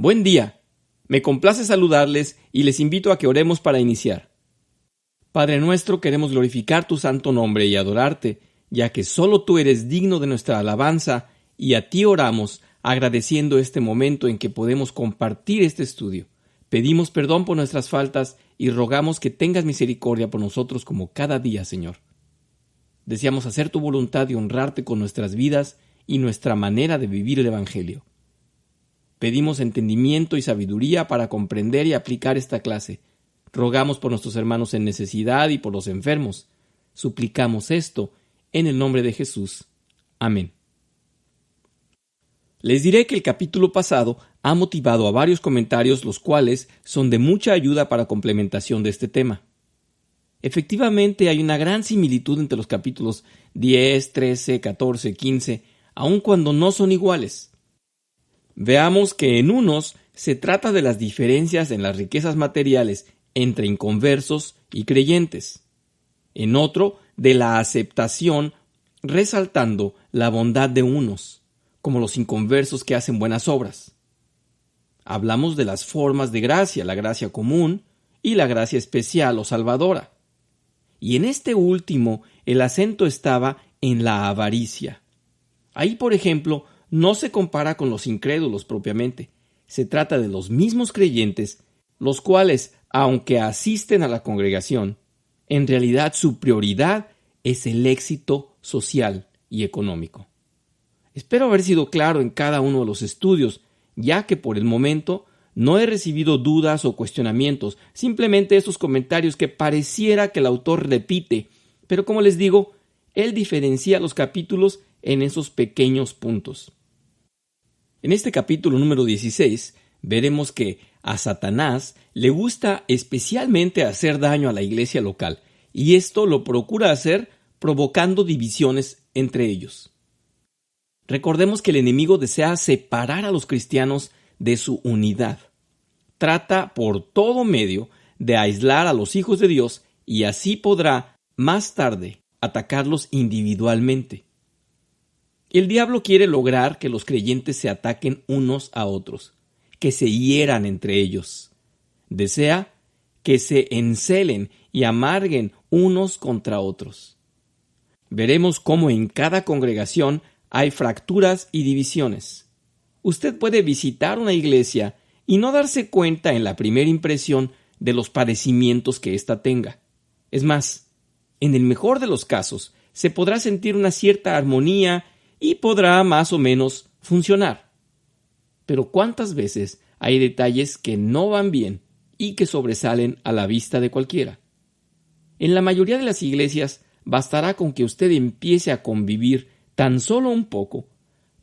Buen día. Me complace saludarles y les invito a que oremos para iniciar. Padre nuestro, queremos glorificar tu santo nombre y adorarte, ya que solo tú eres digno de nuestra alabanza, y a ti oramos, agradeciendo este momento en que podemos compartir este estudio. Pedimos perdón por nuestras faltas y rogamos que tengas misericordia por nosotros como cada día, Señor. Deseamos hacer tu voluntad y honrarte con nuestras vidas y nuestra manera de vivir el Evangelio. Pedimos entendimiento y sabiduría para comprender y aplicar esta clase. Rogamos por nuestros hermanos en necesidad y por los enfermos. Suplicamos esto en el nombre de Jesús. Amén. Les diré que el capítulo pasado ha motivado a varios comentarios, los cuales son de mucha ayuda para complementación de este tema. Efectivamente, hay una gran similitud entre los capítulos 10, 13, 14, 15, aun cuando no son iguales. Veamos que en unos se trata de las diferencias en las riquezas materiales entre inconversos y creyentes. En otro, de la aceptación, resaltando la bondad de unos, como los inconversos que hacen buenas obras. Hablamos de las formas de gracia, la gracia común y la gracia especial o salvadora. Y en este último, el acento estaba en la avaricia. Ahí, por ejemplo, no se compara con los incrédulos propiamente. Se trata de los mismos creyentes, los cuales, aunque asisten a la congregación, en realidad su prioridad es el éxito social y económico. Espero haber sido claro en cada uno de los estudios, ya que por el momento no he recibido dudas o cuestionamientos, simplemente esos comentarios que pareciera que el autor repite, pero como les digo, él diferencia los capítulos en esos pequeños puntos. En este capítulo número 16 veremos que a Satanás le gusta especialmente hacer daño a la iglesia local, y esto lo procura hacer provocando divisiones entre ellos. Recordemos que el enemigo desea separar a los cristianos de su unidad. Trata por todo medio de aislar a los hijos de Dios y así podrá, más tarde, atacarlos individualmente. El diablo quiere lograr que los creyentes se ataquen unos a otros, que se hieran entre ellos. Desea que se encelen y amarguen unos contra otros. Veremos cómo en cada congregación hay fracturas y divisiones. Usted puede visitar una iglesia y no darse cuenta en la primera impresión de los padecimientos que ésta tenga. Es más, en el mejor de los casos, se podrá sentir una cierta armonía y podrá más o menos funcionar. Pero ¿cuántas veces hay detalles que no van bien y que sobresalen a la vista de cualquiera? En la mayoría de las iglesias bastará con que usted empiece a convivir tan solo un poco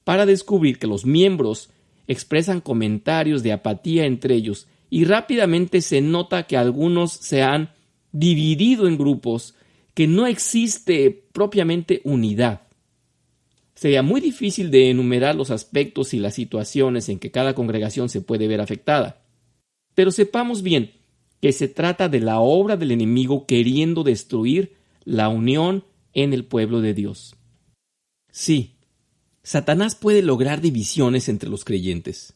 para descubrir que los miembros expresan comentarios de apatía entre ellos y rápidamente se nota que algunos se han dividido en grupos, que no existe propiamente unidad. Sería muy difícil de enumerar los aspectos y las situaciones en que cada congregación se puede ver afectada. Pero sepamos bien que se trata de la obra del enemigo queriendo destruir la unión en el pueblo de Dios. Sí, Satanás puede lograr divisiones entre los creyentes.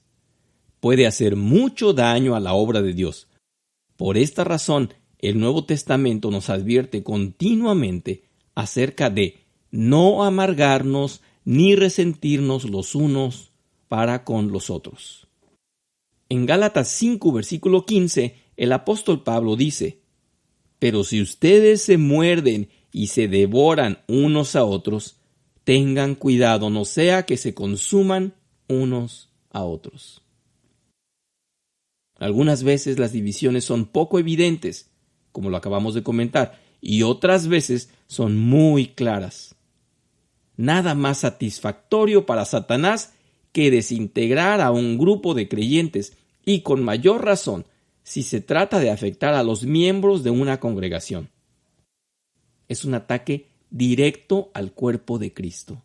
Puede hacer mucho daño a la obra de Dios. Por esta razón, el Nuevo Testamento nos advierte continuamente acerca de no amargarnos ni resentirnos los unos para con los otros. En Gálatas 5, versículo 15, el apóstol Pablo dice: «Pero si ustedes se muerden y se devoran unos a otros, tengan cuidado, no sea que se consuman unos a otros». Algunas veces las divisiones son poco evidentes, como lo acabamos de comentar, y otras veces son muy claras. Nada más satisfactorio para Satanás que desintegrar a un grupo de creyentes, y con mayor razón si se trata de afectar a los miembros de una congregación. Es un ataque directo al cuerpo de Cristo.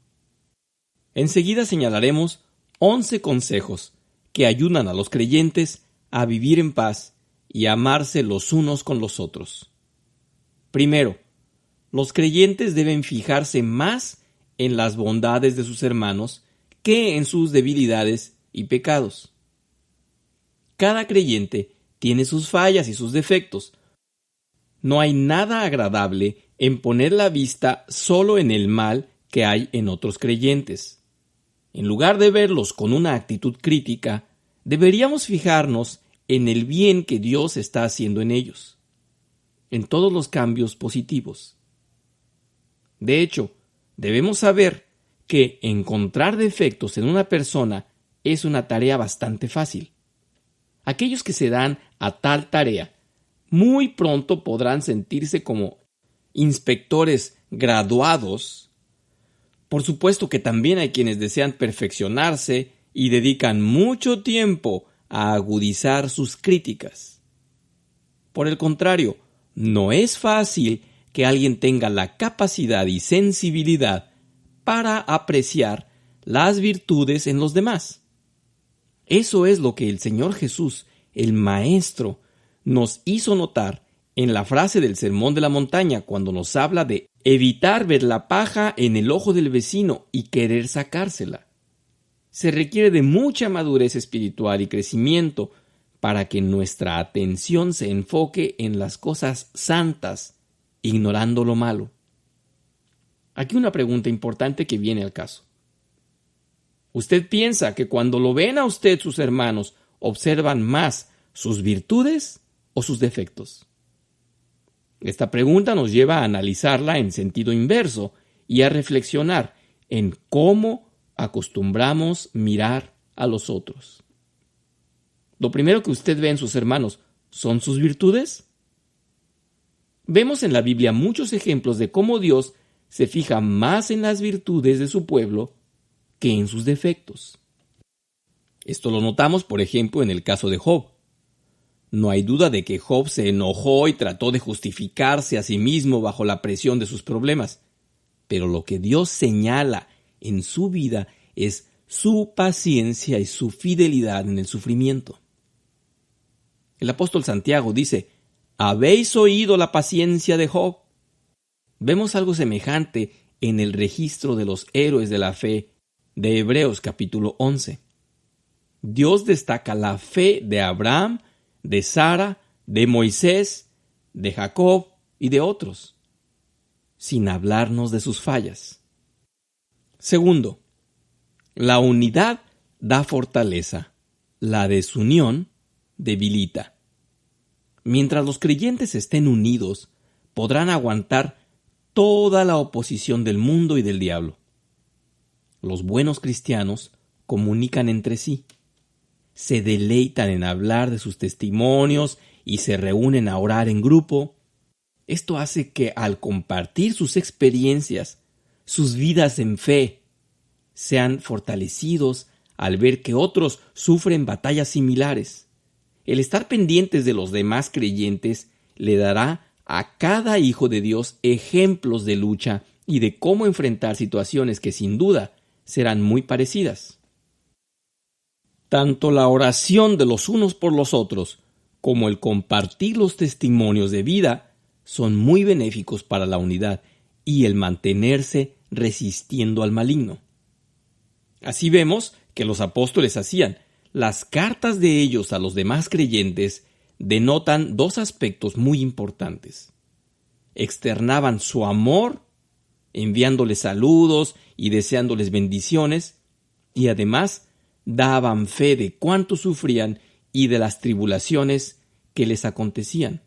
Enseguida señalaremos 11 consejos que ayudan a los creyentes a vivir en paz y a amarse los unos con los otros. Primero, los creyentes deben fijarse más en las bondades de sus hermanos que en sus debilidades y pecados. Cada creyente tiene sus fallas y sus defectos. No hay nada agradable en poner la vista solo en el mal que hay en otros creyentes. En lugar de verlos con una actitud crítica, deberíamos fijarnos en el bien que Dios está haciendo en ellos, en todos los cambios positivos. De hecho, debemos saber que encontrar defectos en una persona es una tarea bastante fácil. Aquellos que se dan a tal tarea muy pronto podrán sentirse como inspectores graduados. Por supuesto que también hay quienes desean perfeccionarse y dedican mucho tiempo a agudizar sus críticas. Por el contrario, no es fácil que alguien tenga la capacidad y sensibilidad para apreciar las virtudes en los demás. Eso es lo que el Señor Jesús, el Maestro, nos hizo notar en la frase del Sermón de la Montaña cuando nos habla de evitar ver la paja en el ojo del vecino y querer sacársela. Se requiere de mucha madurez espiritual y crecimiento para que nuestra atención se enfoque en las cosas santas, ignorando lo malo. Aquí una pregunta importante que viene al caso. ¿Usted piensa que cuando lo ven a usted sus hermanos observan más sus virtudes o sus defectos? Esta pregunta nos lleva a analizarla en sentido inverso y a reflexionar en cómo acostumbramos mirar a los otros. Lo primero que usted ve en sus hermanos, ¿son sus virtudes? Vemos en la Biblia muchos ejemplos de cómo Dios se fija más en las virtudes de su pueblo que en sus defectos. Esto lo notamos, por ejemplo, en el caso de Job. No hay duda de que Job se enojó y trató de justificarse a sí mismo bajo la presión de sus problemas. Pero lo que Dios señala en su vida es su paciencia y su fidelidad en el sufrimiento. El apóstol Santiago dice: ¿habéis oído la paciencia de Job? Vemos algo semejante en el registro de los héroes de la fe de Hebreos capítulo 11. Dios destaca la fe de Abraham, de Sara, de Moisés, de Jacob y de otros, sin hablarnos de sus fallas. Segundo, la unidad da fortaleza, la desunión debilita. Mientras los creyentes estén unidos, podrán aguantar toda la oposición del mundo y del diablo. Los buenos cristianos comunican entre sí, se deleitan en hablar de sus testimonios y se reúnen a orar en grupo. Esto hace que al compartir sus experiencias, sus vidas en fe, sean fortalecidos al ver que otros sufren batallas similares. El estar pendientes de los demás creyentes le dará a cada hijo de Dios ejemplos de lucha y de cómo enfrentar situaciones que sin duda serán muy parecidas. Tanto la oración de los unos por los otros como el compartir los testimonios de vida son muy benéficos para la unidad y el mantenerse resistiendo al maligno. Así vemos que los apóstoles hacían. Las cartas de ellos a los demás creyentes denotan dos aspectos muy importantes. Externaban su amor, enviándoles saludos y deseándoles bendiciones, y además daban fe de cuánto sufrían y de las tribulaciones que les acontecían.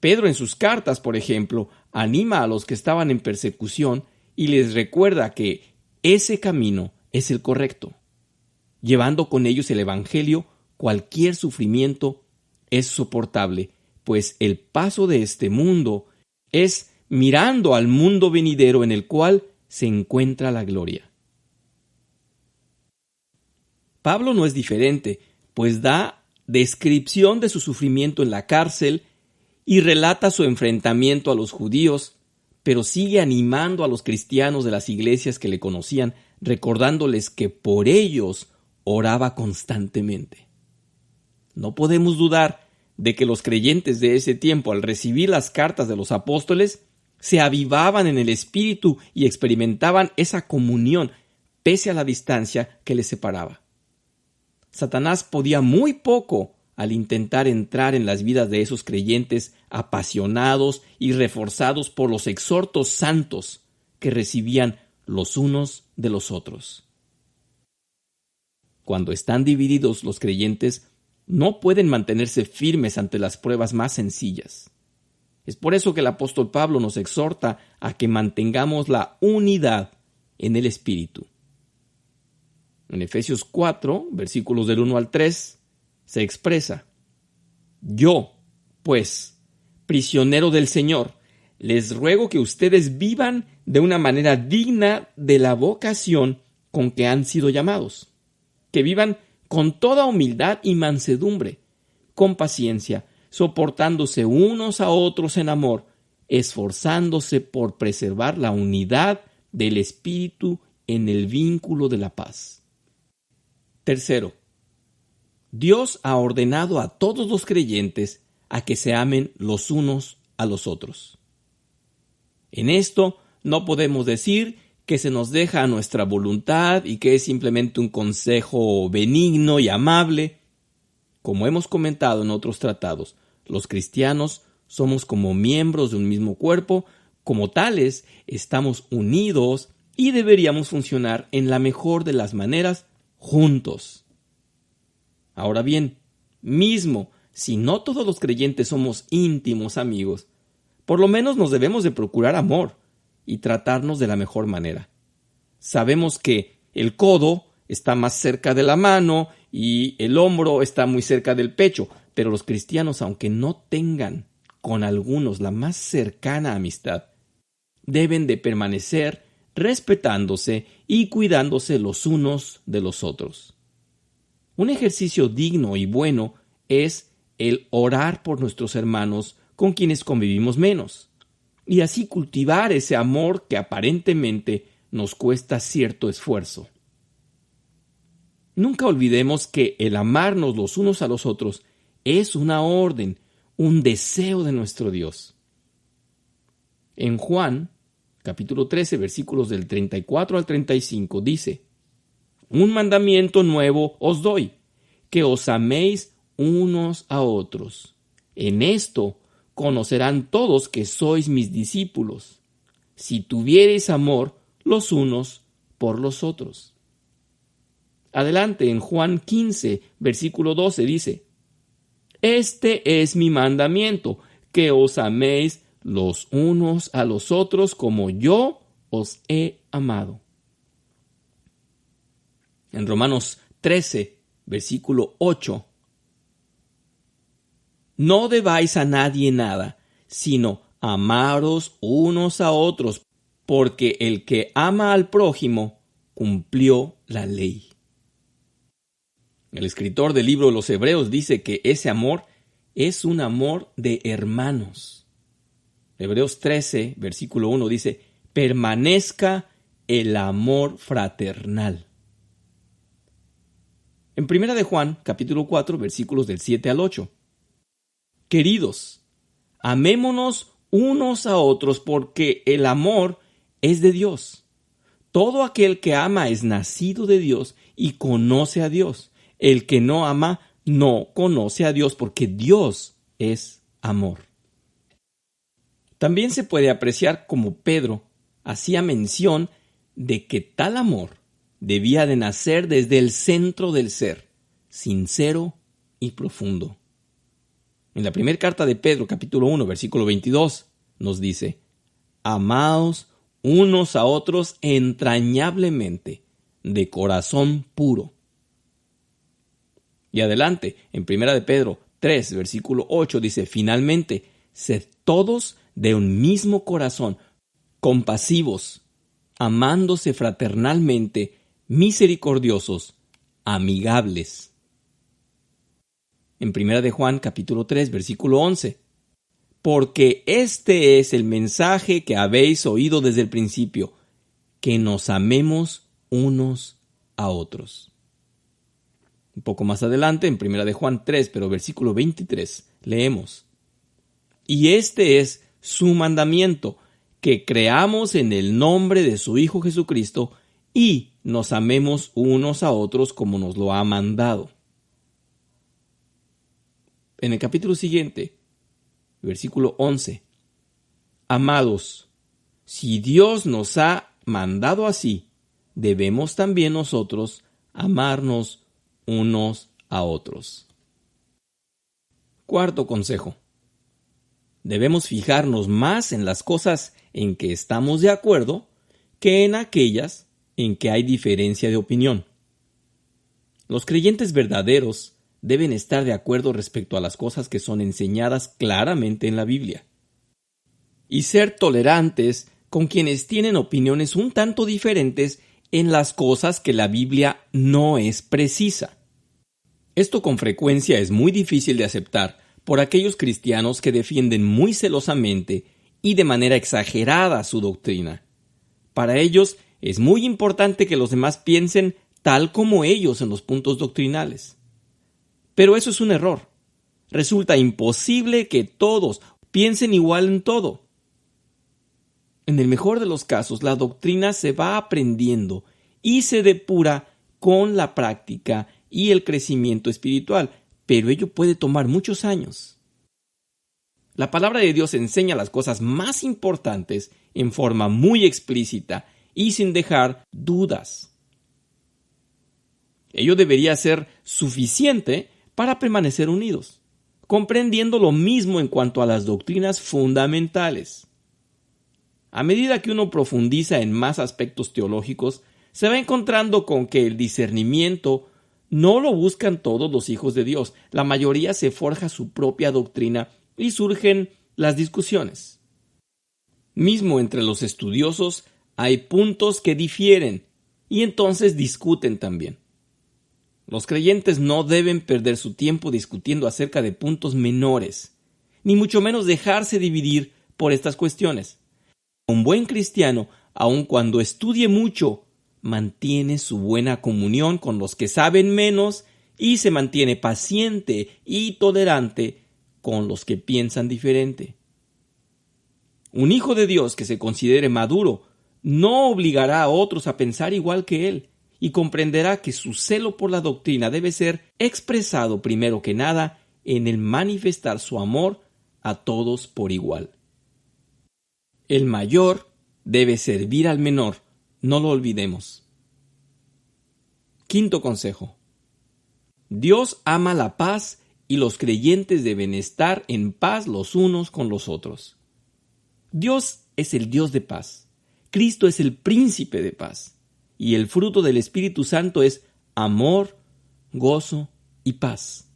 Pedro en sus cartas, por ejemplo, anima a los que estaban en persecución y les recuerda que ese camino es el correcto. Llevando con ellos el Evangelio, cualquier sufrimiento es soportable, pues el paso de este mundo es mirando al mundo venidero en el cual se encuentra la gloria. Pablo no es diferente, pues da descripción de su sufrimiento en la cárcel y relata su enfrentamiento a los judíos, pero sigue animando a los cristianos de las iglesias que le conocían, recordándoles que por ellos oraba constantemente. No podemos dudar de que los creyentes de ese tiempo, al recibir las cartas de los apóstoles, se avivaban en el espíritu y experimentaban esa comunión, pese a la distancia que les separaba. Satanás podía muy poco al intentar entrar en las vidas de esos creyentes apasionados y reforzados por los exhortos santos que recibían los unos de los otros. Cuando están divididos, los creyentes no pueden mantenerse firmes ante las pruebas más sencillas. Es por eso que el apóstol Pablo nos exhorta a que mantengamos la unidad en el Espíritu. En Efesios 4, versículos del 1 al 3, se expresa: Yo, pues, prisionero del Señor, les ruego que ustedes vivan de una manera digna de la vocación con que han sido llamados, que vivan con toda humildad y mansedumbre, con paciencia, soportándose unos a otros en amor, esforzándose por preservar la unidad del Espíritu en el vínculo de la paz. Tercero, Dios ha ordenado a todos los creyentes a que se amen los unos a los otros. En esto no podemos decir que se nos deja a nuestra voluntad y que es simplemente un consejo benigno y amable. Como hemos comentado en otros tratados, los cristianos somos como miembros de un mismo cuerpo, como tales estamos unidos y deberíamos funcionar en la mejor de las maneras juntos. Ahora bien, mismo si no todos los creyentes somos íntimos amigos, por lo menos nos debemos de procurar amor y tratarnos de la mejor manera. Sabemos que el codo está más cerca de la mano y el hombro está muy cerca del pecho, pero los cristianos, aunque no tengan con algunos la más cercana amistad, deben de permanecer respetándose y cuidándose los unos de los otros. Un ejercicio digno y bueno es el orar por nuestros hermanos con quienes convivimos menos, y así cultivar ese amor que aparentemente nos cuesta cierto esfuerzo. Nunca olvidemos que el amarnos los unos a los otros es una orden, un deseo de nuestro Dios. En Juan, capítulo 13, versículos del 34 al 35, dice: Un mandamiento nuevo os doy, que os améis unos a otros. En esto conocerán todos que sois mis discípulos, si tuviereis amor los unos por los otros. Adelante, en Juan 15, versículo 12, dice: Este es mi mandamiento, que os améis los unos a los otros como yo os he amado. En Romanos 13, versículo 8, No debáis a nadie nada, sino amaros unos a otros, porque el que ama al prójimo cumplió la ley. El escritor del libro de los Hebreos dice que ese amor es un amor de hermanos. Hebreos 13, versículo 1 dice: permanezca el amor fraternal. En Primera de Juan, capítulo 4, versículos del 7 al 8. Queridos, amémonos unos a otros, porque el amor es de Dios. Todo aquel que ama es nacido de Dios y conoce a Dios. El que no ama no conoce a Dios, porque Dios es amor. También se puede apreciar como Pedro hacía mención de que tal amor debía de nacer desde el centro del ser, sincero y profundo. En la primera carta de Pedro, capítulo 1, versículo 22, nos dice: Amaos unos a otros entrañablemente, de corazón puro. Y adelante, en Primera de Pedro 3, versículo 8, dice: Finalmente, sed todos de un mismo corazón, compasivos, amándose fraternalmente, misericordiosos, amigables. En Primera de Juan, capítulo 3, versículo 11. Porque este es el mensaje que habéis oído desde el principio, que nos amemos unos a otros. Un poco más adelante, en Primera de Juan 3, pero versículo 23, leemos: Y este es su mandamiento, que creamos en el nombre de su Hijo Jesucristo y nos amemos unos a otros como nos lo ha mandado. en el capítulo siguiente, versículo 11. Amados, si Dios nos ha mandado así, debemos también nosotros amarnos unos a otros. Cuarto consejo. Debemos fijarnos más en las cosas en que estamos de acuerdo que en aquellas en que hay diferencia de opinión. Los creyentes verdaderos deben estar de acuerdo respecto a las cosas que son enseñadas claramente en la Biblia, y ser tolerantes con quienes tienen opiniones un tanto diferentes en las cosas que la Biblia no es precisa. Esto con frecuencia es muy difícil de aceptar por aquellos cristianos que defienden muy celosamente y de manera exagerada su doctrina. Para ellos es muy importante que los demás piensen tal como ellos en los puntos doctrinales. Pero eso es un error. Resulta imposible que todos piensen igual en todo. En el mejor de los casos, la doctrina se va aprendiendo y se depura con la práctica y el crecimiento espiritual, pero ello puede tomar muchos años. La palabra de Dios enseña las cosas más importantes en forma muy explícita y sin dejar dudas. Ello debería ser suficiente para permanecer unidos, comprendiendo lo mismo en cuanto a las doctrinas fundamentales. A medida que uno profundiza en más aspectos teológicos, se va encontrando con que el discernimiento no lo buscan todos los hijos de Dios. La mayoría se forja su propia doctrina y surgen las discusiones. Mismo entre los estudiosos hay puntos que difieren y entonces discuten también. Los creyentes no deben perder su tiempo discutiendo acerca de puntos menores, ni mucho menos dejarse dividir por estas cuestiones. Un buen cristiano, aun cuando estudie mucho, mantiene su buena comunión con los que saben menos y se mantiene paciente y tolerante con los que piensan diferente. Un hijo de Dios que se considere maduro no obligará a otros a pensar igual que él y comprenderá que su celo por la doctrina debe ser expresado primero que nada en el manifestar su amor a todos por igual. El mayor debe servir al menor, no lo olvidemos. Quinto consejo. Dios ama la paz y los creyentes deben estar en paz los unos con los otros. Dios es el Dios de paz. Cristo es el príncipe de paz. Y el fruto del Espíritu Santo es amor, gozo y paz.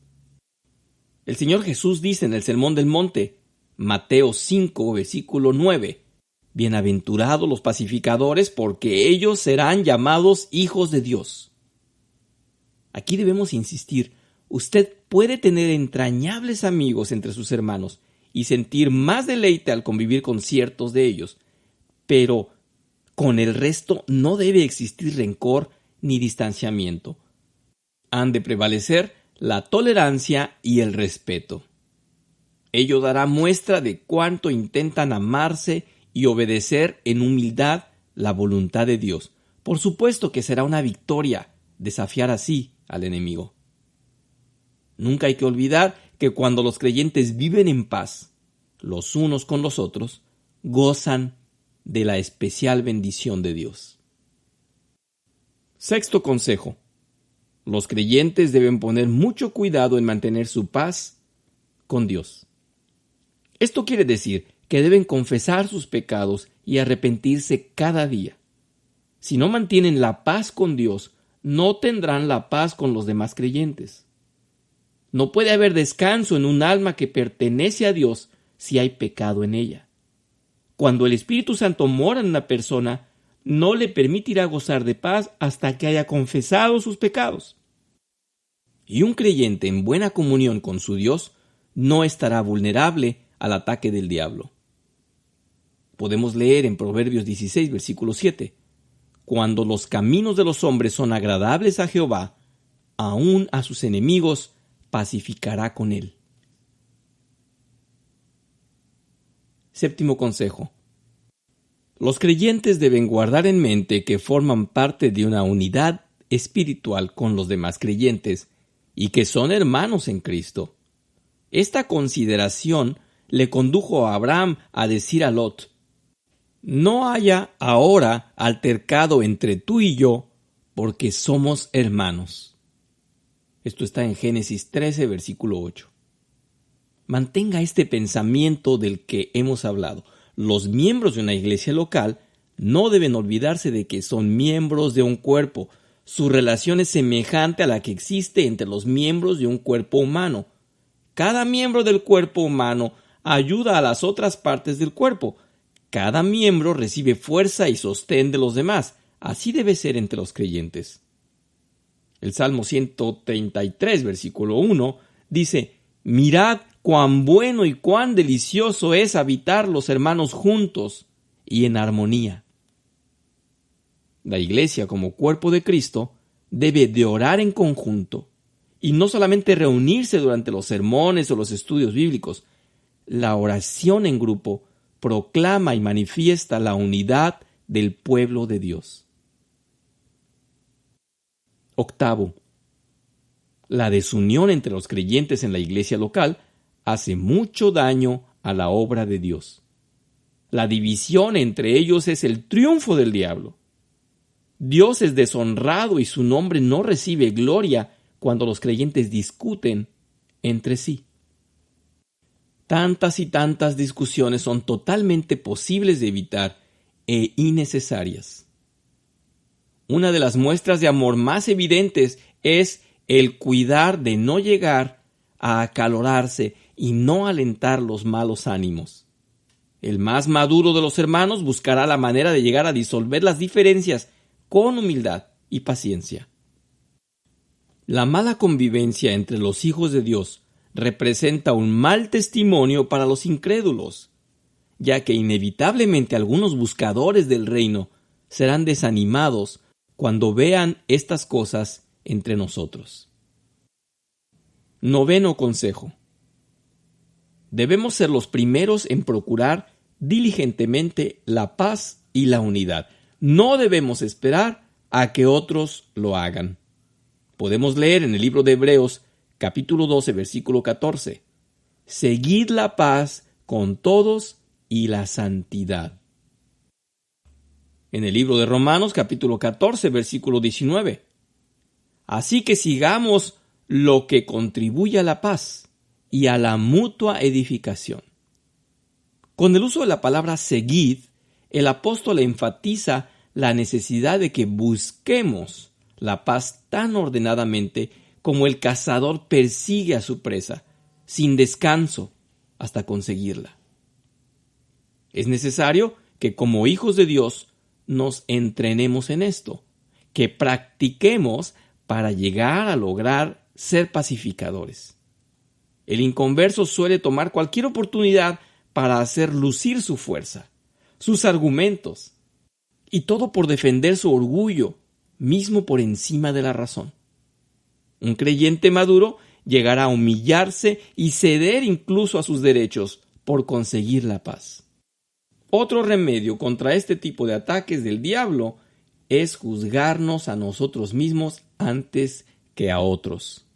El Señor Jesús dice en el Sermón del Monte, Mateo 5, versículo 9, Bienaventurados los pacificadores, porque ellos serán llamados hijos de Dios. Aquí debemos insistir, usted puede tener entrañables amigos entre sus hermanos y sentir más deleite al convivir con ciertos de ellos, pero con el resto no debe existir rencor ni distanciamiento. Han de prevalecer la tolerancia y el respeto. Ello dará muestra de cuánto intentan amarse y obedecer en humildad la voluntad de Dios. Por supuesto que será una victoria desafiar así al enemigo. Nunca hay que olvidar que cuando los creyentes viven en paz, los unos con los otros, gozan de la especial bendición de Dios. Sexto consejo. Los creyentes deben poner mucho cuidado en mantener su paz con Dios. Esto quiere decir que deben confesar sus pecados y arrepentirse cada día. Si no mantienen la paz con Dios, no tendrán la paz con los demás creyentes. No puede haber descanso en un alma que pertenece a Dios si hay pecado en ella. Cuando el Espíritu Santo mora en una persona, no le permitirá gozar de paz hasta que haya confesado sus pecados. Y un creyente en buena comunión con su Dios no estará vulnerable al ataque del diablo. Podemos leer en Proverbios 16, versículo 7. Cuando los caminos de los hombres son agradables a Jehová, aun a sus enemigos pacificará con él. Séptimo consejo. Los creyentes deben guardar en mente que forman parte de una unidad espiritual con los demás creyentes y que son hermanos en Cristo. Esta consideración le condujo a Abraham a decir a Lot: «No haya ahora altercado entre tú y yo, porque somos hermanos». Esto está en Génesis 13, versículo 8. Mantenga este pensamiento del que hemos hablado. Los miembros de una iglesia local no deben olvidarse de que son miembros de un cuerpo. Su relación es semejante a la que existe entre los miembros de un cuerpo humano. Cada miembro del cuerpo humano ayuda a las otras partes del cuerpo. Cada miembro recibe fuerza y sostén de los demás. Así debe ser entre los creyentes. El Salmo 133, versículo 1, dice: «Mirad cuán bueno y cuán delicioso es habitar los hermanos juntos y en armonía». La iglesia, como cuerpo de Cristo, debe de orar en conjunto y no solamente reunirse durante los sermones o los estudios bíblicos. La oración en grupo proclama y manifiesta la unidad del pueblo de Dios. Octavo, la desunión entre los creyentes en la iglesia local hace mucho daño a la obra de Dios. La división entre ellos es el triunfo del diablo. Dios es deshonrado y su nombre no recibe gloria cuando los creyentes discuten entre sí. Tantas y tantas discusiones son totalmente posibles de evitar e innecesarias. Una de las muestras de amor más evidentes es el cuidar de no llegar a acalorarse y no alentar los malos ánimos. El más maduro de los hermanos buscará la manera de llegar a disolver las diferencias con humildad y paciencia. La mala convivencia entre los hijos de Dios representa un mal testimonio para los incrédulos, ya que inevitablemente algunos buscadores del reino serán desanimados cuando vean estas cosas entre nosotros. Noveno consejo. Debemos ser los primeros en procurar diligentemente la paz y la unidad. No debemos esperar a que otros lo hagan. Podemos leer en el libro de Hebreos, capítulo 12, versículo 14. «Seguid la paz con todos y la santidad». En el libro de Romanos, capítulo 14, versículo 19. «Así que sigamos lo que contribuye a la paz y a la mutua edificación». Con el uso de la palabra seguid, el apóstol enfatiza la necesidad de que busquemos la paz tan ordenadamente como el cazador persigue a su presa, sin descanso, hasta conseguirla. Es necesario que como hijos de Dios nos entrenemos en esto, que practiquemos para llegar a lograr ser pacificadores. El inconverso suele tomar cualquier oportunidad para hacer lucir su fuerza, sus argumentos, y todo por defender su orgullo, mismo por encima de la razón. Un creyente maduro llegará a humillarse y ceder incluso a sus derechos por conseguir la paz. Otro remedio contra este tipo de ataques del diablo es juzgarnos a nosotros mismos antes que a otros.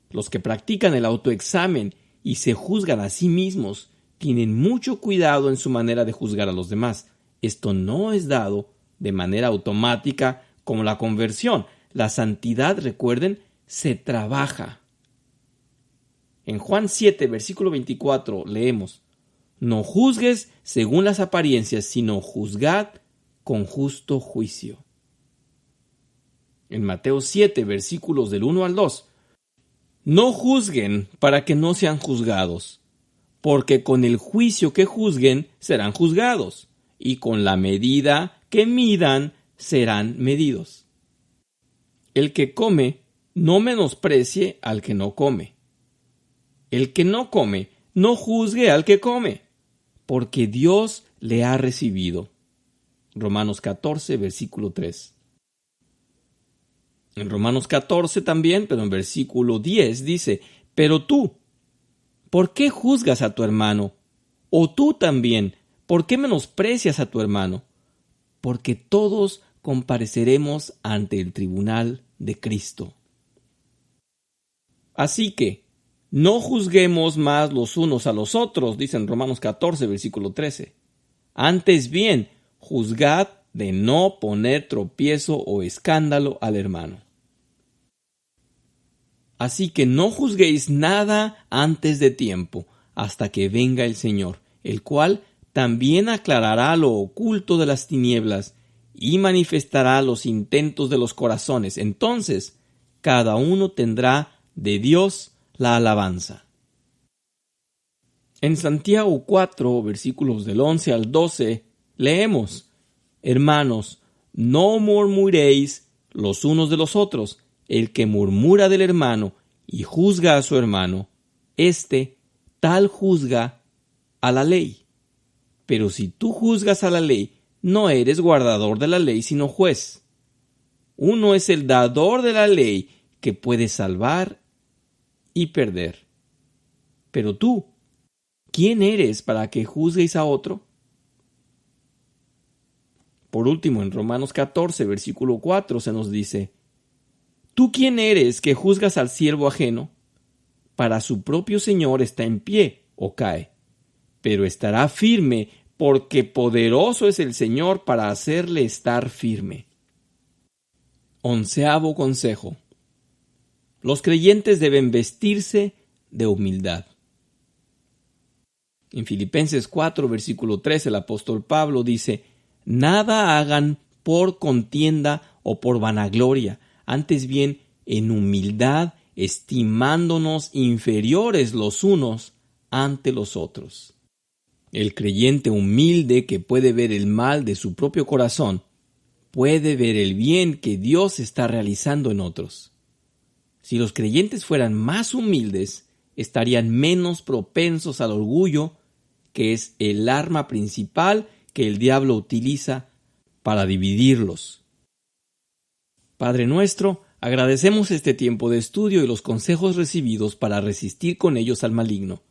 Los que practican el autoexamen y se juzgan a sí mismos tienen mucho cuidado en su manera de juzgar a los demás. Esto no es dado de manera automática como la conversión. La santidad, recuerden, se trabaja. En Juan 7, versículo 24, leemos: «No juzgues según las apariencias, sino juzgad con justo juicio». En Mateo 7, versículos del 1 al 2, «No juzguen para que no sean juzgados, porque con el juicio que juzguen serán juzgados, y con la medida que midan serán medidos. El que come, no menosprecie al que no come. El que no come, no juzgue al que come, porque Dios le ha recibido». Romanos 14, versículo 3. En Romanos 14 también, pero en versículo 10 dice: «Pero tú, ¿por qué juzgas a tu hermano? O tú también, ¿por qué menosprecias a tu hermano? Porque todos compareceremos ante el tribunal de Cristo». Así que No juzguemos más los unos a los otros, dice en Romanos 14, versículo 13. Antes bien, juzgad de no poner tropiezo o escándalo al hermano. Así que no juzguéis nada antes de tiempo, hasta que venga el Señor, el cual también aclarará lo oculto de las tinieblas y manifestará los intentos de los corazones. Entonces, cada uno tendrá de Dios la alabanza. En Santiago 4, versículos del 11 al 12, leemos: Hermanos, no murmuréis los unos de los otros. El que murmura del hermano y juzga a su hermano, tal juzga a la ley. Pero si tú juzgas a la ley, no eres guardador de la ley, sino juez. Uno es el dador de la ley, que puede salvar y perder. Pero tú, ¿quién eres para que juzgues a otro? Por último, en Romanos 14, versículo 4, se nos dice: ¿Tú quién eres que juzgas al siervo ajeno? Para su propio Señor está en pie o cae, pero estará firme, porque poderoso es el Señor para hacerle estar firme. 11º consejo: los creyentes deben vestirse de humildad. En Filipenses 4, versículo 3, el apóstol Pablo dice: Nada hagan por contienda o por vanagloria, antes bien en humildad, estimándonos inferiores los unos ante los otros. El creyente humilde, que puede ver el mal de su propio corazón, puede ver el bien que Dios está realizando en otros. Si los creyentes fueran más humildes, estarían menos propensos al orgullo, que es el arma principal que el diablo utiliza para dividirlos. Padre nuestro, agradecemos este tiempo de estudio y los consejos recibidos para resistir con ellos al maligno,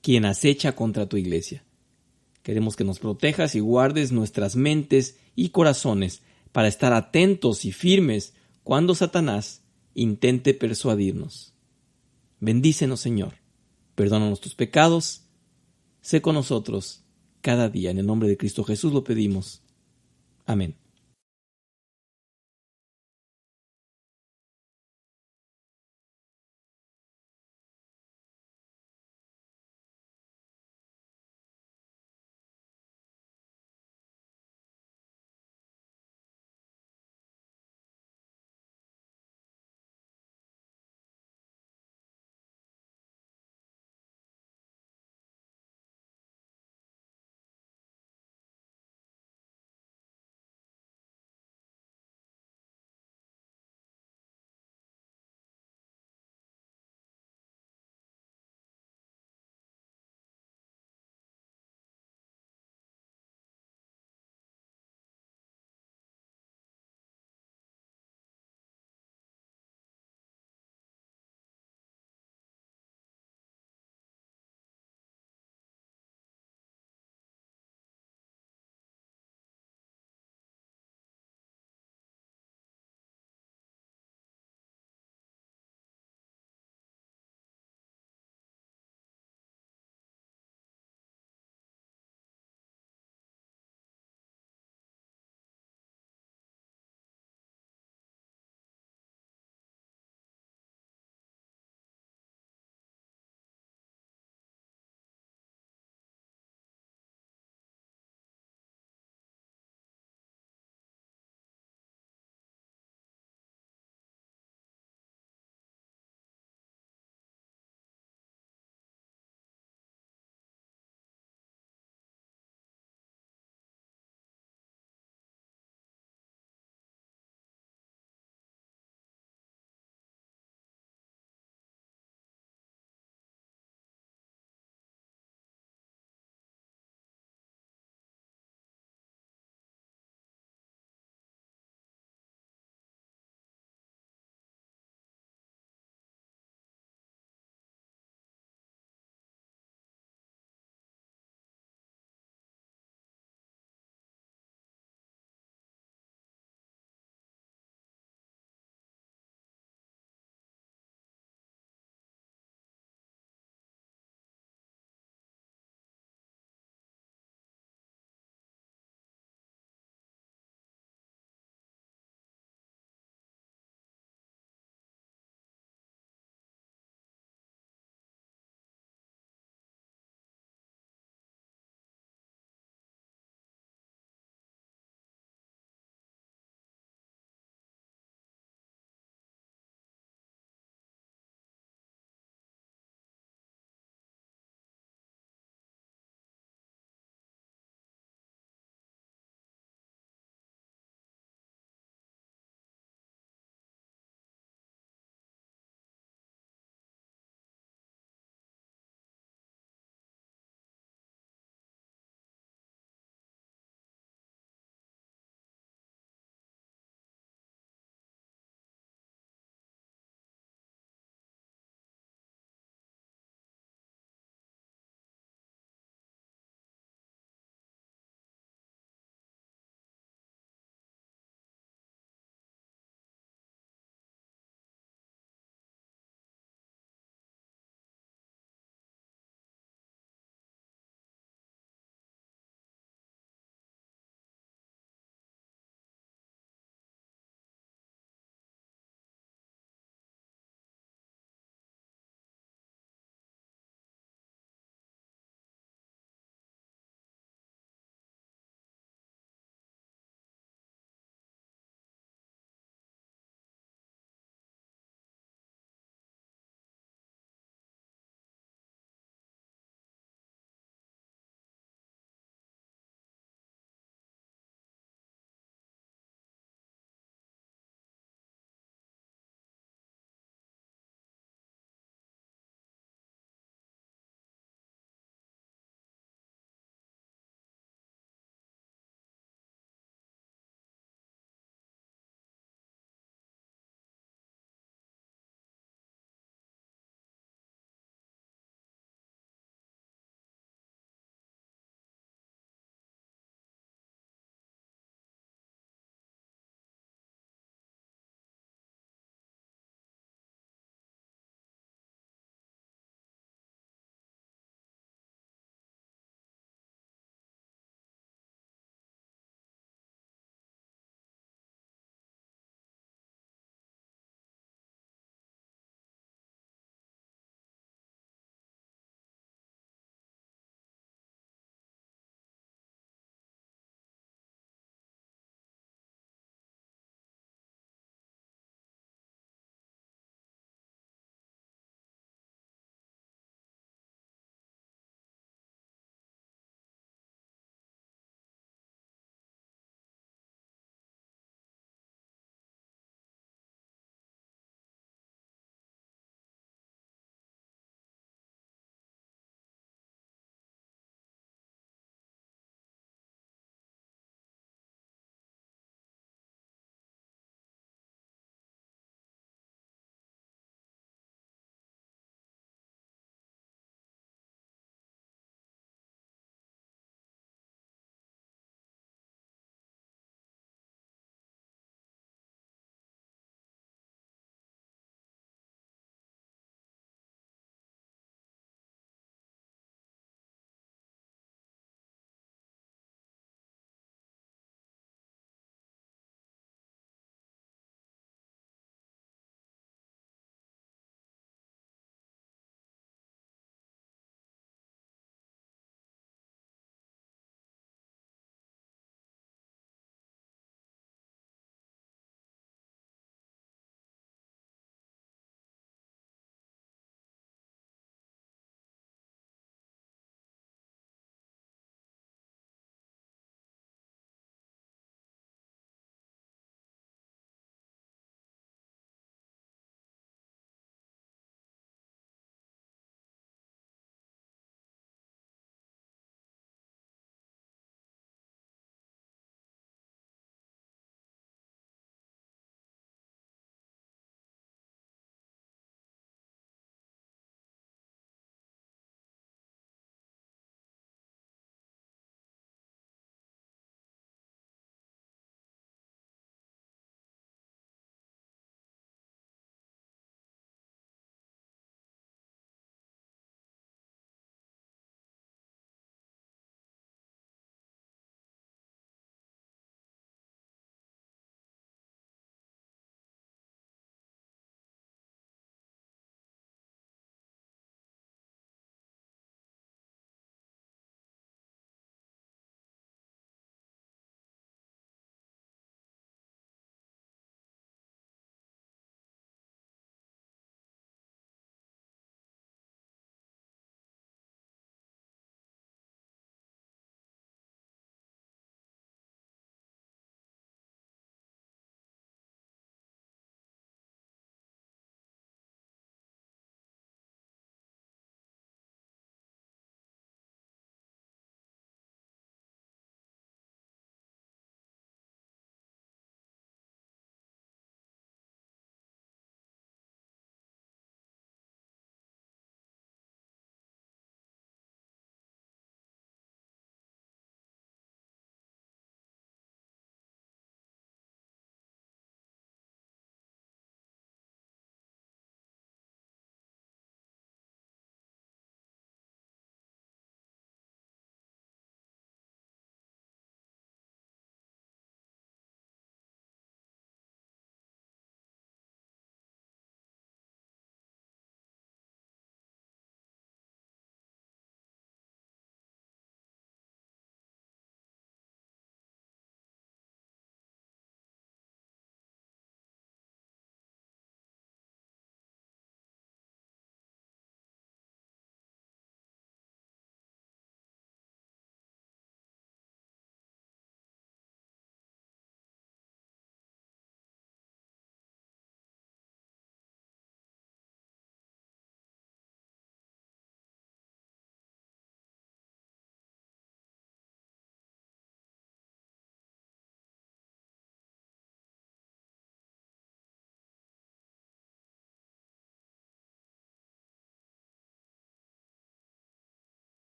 quien acecha contra tu iglesia. Queremos que nos protejas y guardes nuestras mentes y corazones para estar atentos y firmes cuando Satanás intente persuadirnos. Bendícenos, Señor. Perdónanos tus pecados. Sé con nosotros cada día. En el nombre de Cristo Jesús lo pedimos. Amén.